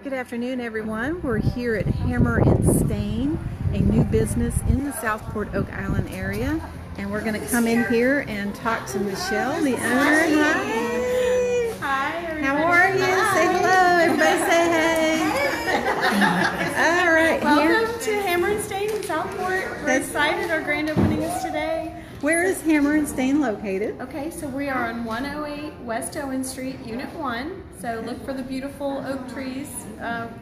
Good afternoon, everyone. We're here at Hammer and Stain, a new business in the Southport, Oak Island area. And we're going to come in here and talk to Michelle, the owner. Hi. Hi, everybody. How are you? Hi. Say hello. Everybody say hey. All right. Welcome to Hammer and Stain in Southport. We're excited. Our grand opening is today. Where is Hammer and Stain located? Okay, so we are on 108 West Owen Street, Unit 1. So look for the beautiful oak trees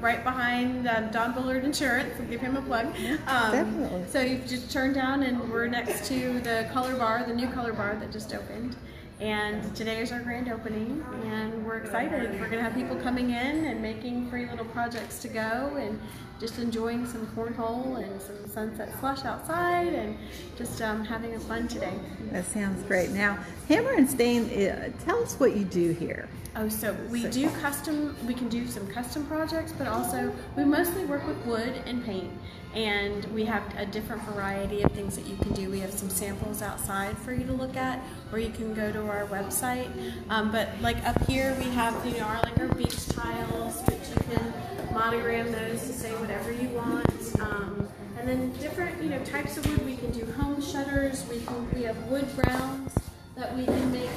right behind Don Bullard Insurance. We'll give him a plug. Definitely. So you just turn down and we're next to the color bar, the new color bar that just opened. And today is our grand opening and we're excited. We're going to have people coming in and making free little projects to go and just enjoying some cornhole and some sunset slush outside and just having a fun today. That sounds great. Now, Hammer and Stain, tell us what you do here. Oh, so we do custom, we can do some custom projects, but also we mostly work with wood and paint. And we have a different variety of things that you can do. We have some samples outside for you to look at, or you can go to our website. But like up here, we have our beach tiles, which you can monogram those to say whatever you want. And then different types of wood. We can do home shutters. We have wood browns that we can make.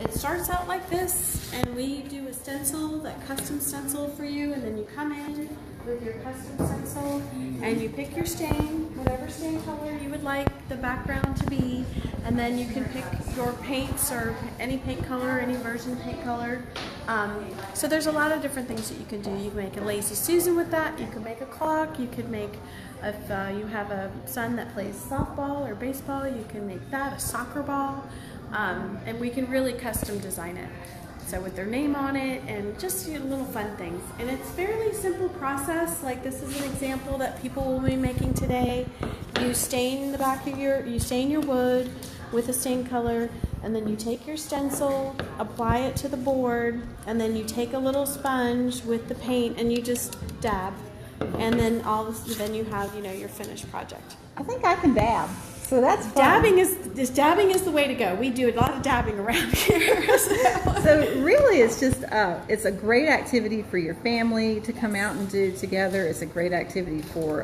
It starts out like this, and we do a stencil, that custom stencil for you, and then you come in with your custom stencil and you pick your stain, whatever stain color you would like the background to be, and then you can pick your paints or any paint color, any version paint color. So there's a lot of different things that you can do. You can make a Lazy Susan with that, you can make a clock, you could make, if you have a son that plays softball or baseball, you can make that, a soccer ball, and we can really custom design it. So with their name on it and just little fun things. And it's a fairly simple process. Like this is an example that people will be making today. You stain the back of you stain your wood with a stain color, and then you take your stencil, apply it to the board, and then you take a little sponge with the paint and you just dab. And then then you have, your finished project. I think I can dab. So that's fun. Dabbing is the way to go. We do a lot of dabbing around here. So really, it's just it's a great activity for your family to come out and do together. It's a great activity for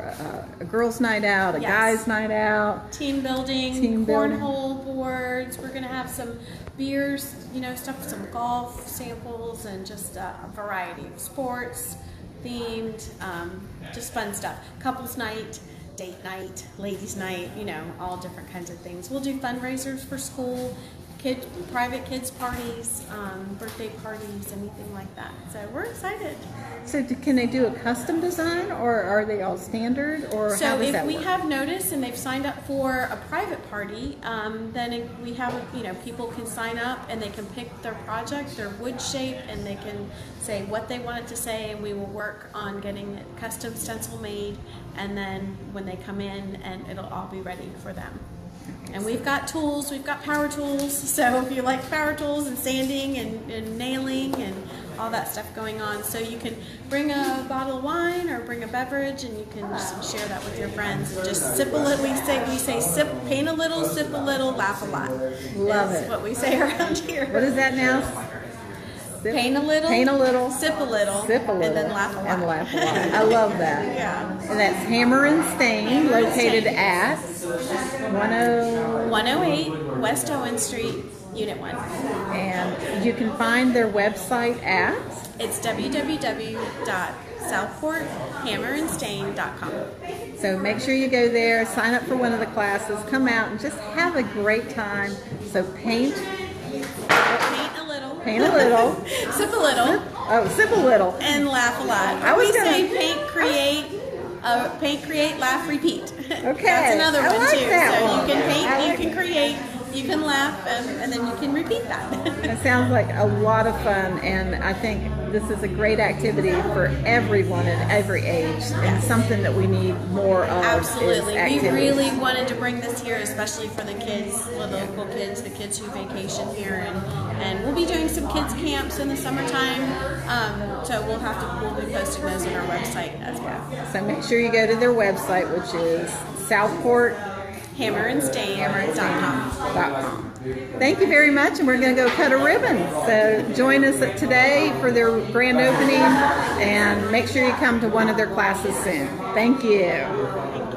a girls' night out, a guys' night out, team building, cornhole boards. We're gonna have some beers, stuff, some golf samples, and just a variety of sports themed, just fun stuff. Couples night, date night, ladies night, all different kinds of things. We'll do fundraisers for school, private kids parties, birthday parties, anything like that. So we're excited. So can they do a custom design, or are they all standard, or so how does that work? So if we have notice and they've signed up for a private party, then we have, people can sign up and they can pick their project, their wood shape, and they can say what they want it to say, and we will work on getting it custom stencil made, and then when they come in, and it'll all be ready for them. And we've got tools, we've got power tools, so if you like power tools and sanding and nailing and all that stuff going on, so you can bring a bottle of wine or bring a beverage and you can just share that with your friends and just sip a little. We say sip, paint a little, sip a little, laugh a lot. Love it. What we say around here. What is that now? Paint a little, sip a little, and then laugh a lot. And laugh a lot. I love that. Yeah. And that's Hammer and Stain, located at 108 West Owen Street, Unit 1. And you can find their website at? It's www.southporthammerandstain.com. So make sure you go there, sign up for one of the classes, come out and just have a great time. So paint a little, sip a little. Oh, sip a little. And laugh a lot. Say paint, create, laugh, repeat. Okay. That's another one like too. That so one. You can paint, you can create, you can laugh, and then you can repeat that. It sounds like a lot of fun, and I think this is a great activity for everyone at every age, and something that we need more of. Absolutely. We really wanted to bring this here, especially for the kids, the local kids, the kids who vacation here, and we'll be doing some kids camps in the summertime, so we'll be posting those on our website as well. So make sure you go to their website, which is Southport hammerandstain.com. Thank you very much, and we're going to go cut a ribbon. So join us today for their grand opening, and make sure you come to one of their classes soon. Thank you.